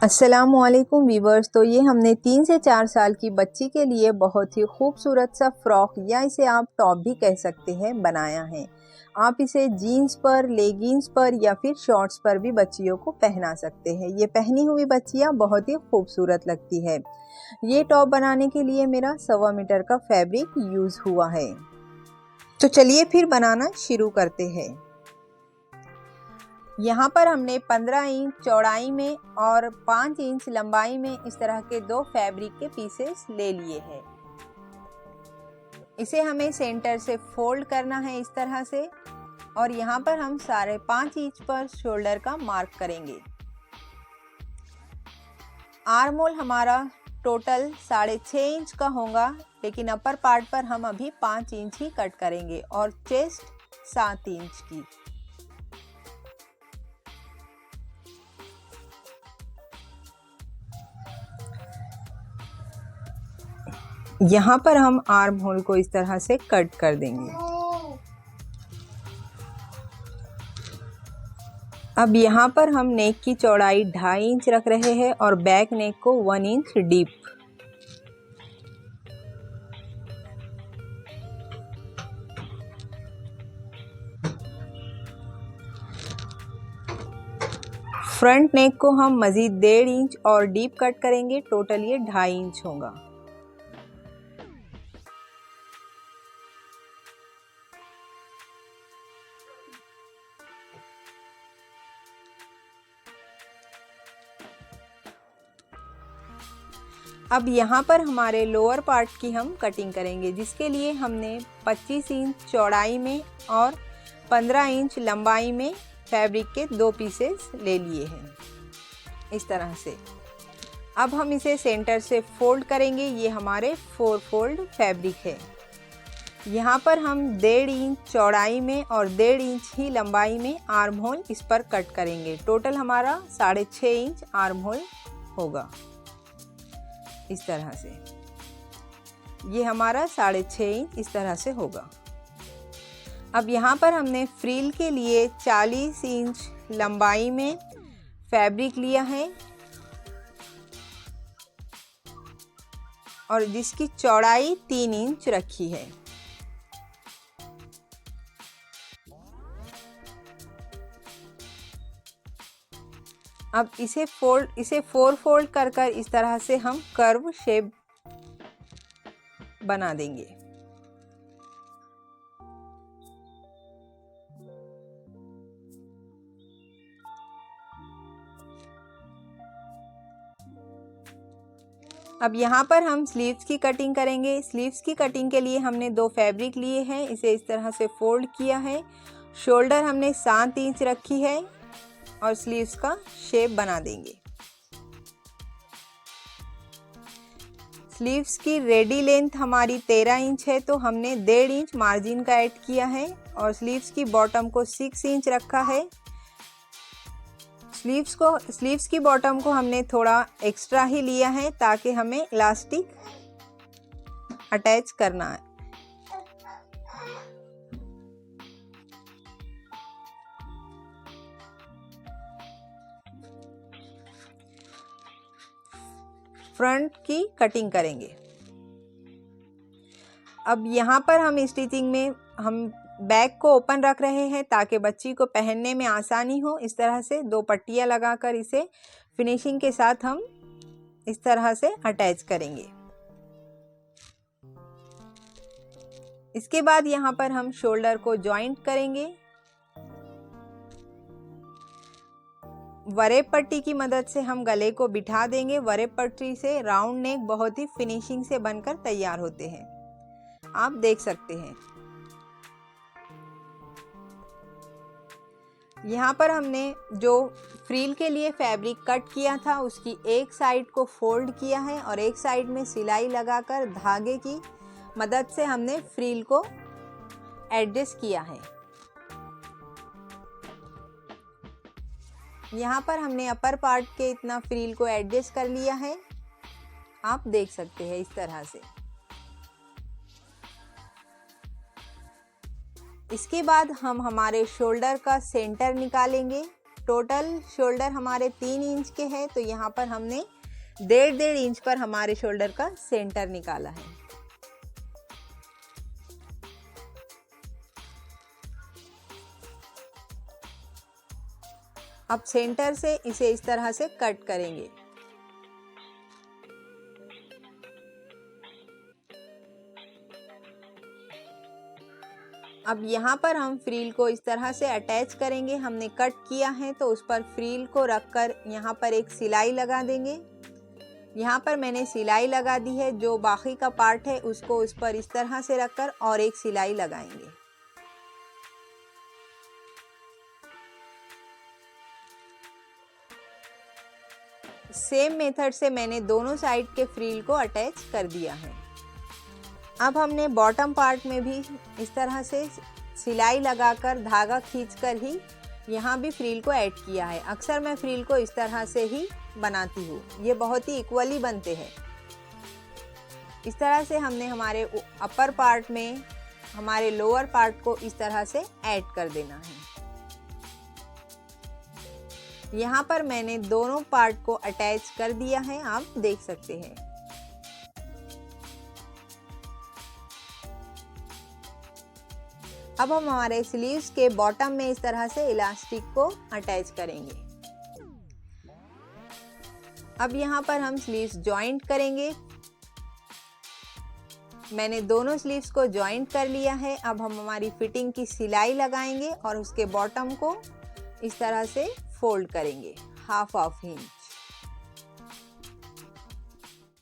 अस्सलामुअलैकुम वीवर्स। तो ये हमने 3 से 4 साल की बच्ची के लिए बहुत ही खूबसूरत सा फ्रॉक या इसे आप टॉप भी कह सकते हैं बनाया है। आप इसे जीन्स पर, लेगिंग्स पर या फिर शॉर्ट्स पर भी बच्चियों को पहना सकते हैं। ये पहनी हुई बच्चियाँ बहुत ही खूबसूरत लगती है। ये टॉप बनाने के लिए मेरा 1.25 मीटर का फैब्रिक यूज़ हुआ है। तो चलिए फिर बनाना शुरू करते हैं। यहाँ पर हमने 15 इंच चौड़ाई में और 5 इंच लंबाई में इस तरह के 2 फैब्रिक के पीसेस ले लिए हैं। इसे हमें सेंटर से फोल्ड करना है इस तरह से, और यहाँ पर हम 5.5 इंच पर शोल्डर का मार्क करेंगे। आर्म होल हमारा टोटल 6.5 इंच का होगा, लेकिन अपर पार्ट पर हम अभी 5 इंच ही कट करेंगे और चेस्ट 7 इंच की। यहाँ पर हम आर्म होल को इस तरह से कट कर देंगे। अब यहाँ पर हम नेक की चौड़ाई 2.5 इंच रख रहे हैं और बैक नेक को 1 इंच डीप। फ्रंट नेक को हम मज़ीद 1.5 इंच और डीप कट करेंगे। टोटल ये 2.5 इंच होगा। अब यहाँ पर हमारे लोअर पार्ट की हम कटिंग करेंगे, जिसके लिए हमने 25 इंच चौड़ाई में और 15 इंच लंबाई में फैब्रिक के 2 पीसेस ले लिए हैं इस तरह से। अब हम इसे सेंटर से फोल्ड करेंगे। ये हमारे 4 फोल्ड फैब्रिक है। यहाँ पर हम 1.5 इंच चौड़ाई में और 1.5 इंच ही लंबाई में आर्म होल इस पर कट करेंगे। टोटल हमारा 6.5 इंच आर्म होल होगा इस तरह से। ये हमारा 6.5 इंच इस तरह से होगा। अब यहाँ पर हमने फ्रिल के लिए 40 इंच लंबाई में फैब्रिक लिया है और जिसकी चौड़ाई 3 इंच रखी है। अब इसे 4 फोल्ड कर इस तरह से हम कर्व शेप बना देंगे। अब यहाँ पर हम स्लीव्स की कटिंग करेंगे। स्लीव्स की कटिंग के लिए हमने 2 फैब्रिक लिए हैं, इसे इस तरह से फोल्ड किया है। शोल्डर हमने 7 इंच रखी है और स्लीव्स का शेप बना देंगे। स्लीव्स की रेडी लेंथ हमारी 13 इंच है, तो हमने 1.5 इंच मार्जिन का ऐड किया है और स्लीव्स की बॉटम को 6 इंच रखा है। स्लीव्स की बॉटम को हमने थोड़ा एक्स्ट्रा ही लिया है ताकि हमें इलास्टिक अटैच करना है। फ्रंट की कटिंग करेंगे। अब यहाँ पर हम स्टिचिंग में हम बैक को ओपन रख रहे हैं ताकि बच्ची को पहनने में आसानी हो। इस तरह से 2 पट्टियाँ लगाकर इसे फिनिशिंग के साथ हम इस तरह से अटैच करेंगे। इसके बाद यहाँ पर हम शोल्डर को जॉइंट करेंगे। वरेब पट्टी की मदद से हम गले को बिठा देंगे। वरेब पट्टी से राउंड नेक बहुत ही फिनिशिंग से बनकर तैयार होते हैं, आप देख सकते हैं। यहाँ पर हमने जो फ्रिल के लिए फैब्रिक कट किया था उसकी एक साइड को फोल्ड किया है और एक साइड में सिलाई लगाकर धागे की मदद से हमने फ्रिल को एडजस्ट किया है। यहाँ पर हमने अपर पार्ट के इतना फ्रिल को एडजस्ट कर लिया है, आप देख सकते हैं इस तरह से। इसके बाद हम हमारे शोल्डर का सेंटर निकालेंगे टोटल शोल्डर हमारे 3 इंच के हैं, तो यहाँ पर हमने 1.5 इंच पर हमारे शोल्डर का सेंटर निकाला है। अब सेंटर से इसे इस तरह से कट करेंगे। अब यहाँ पर हम फ्रील को इस तरह से अटैच करेंगे। हमने कट किया है तो उस पर फ्रील को रखकर यहाँ पर एक सिलाई लगा देंगे। यहाँ पर मैंने सिलाई लगा दी है। जो बाकी का पार्ट है उसको उस पर इस तरह से रखकर और एक सिलाई लगाएंगे। सेम मेथड से मैंने दोनों साइड के फ्रील को अटैच कर दिया है। अब हमने बॉटम पार्ट में भी इस तरह से सिलाई लगाकर धागा खींचकर ही यहाँ भी फ्रील को ऐड किया है। अक्सर मैं फ्रील को इस तरह से ही बनाती हूँ, ये बहुत ही इक्वली बनते हैं। इस तरह से हमने हमारे अपर पार्ट में हमारे लोअर पार्ट को इस तरह से ऐड कर देना है। यहाँ पर मैंने दोनों पार्ट को अटैच कर दिया है, आप देख सकते हैं। अब हम हमारे स्लीव्स के बॉटम में इस तरह से इलास्टिक को अटैच करेंगे। अब यहाँ पर हम स्लीव्स जॉइंट करेंगे। मैंने दोनों स्लीव्स को जॉइंट कर लिया है। अब हम हमारी फिटिंग की सिलाई लगाएंगे और उसके बॉटम को इस तरह से फोल्ड करेंगे 1/2 इंच।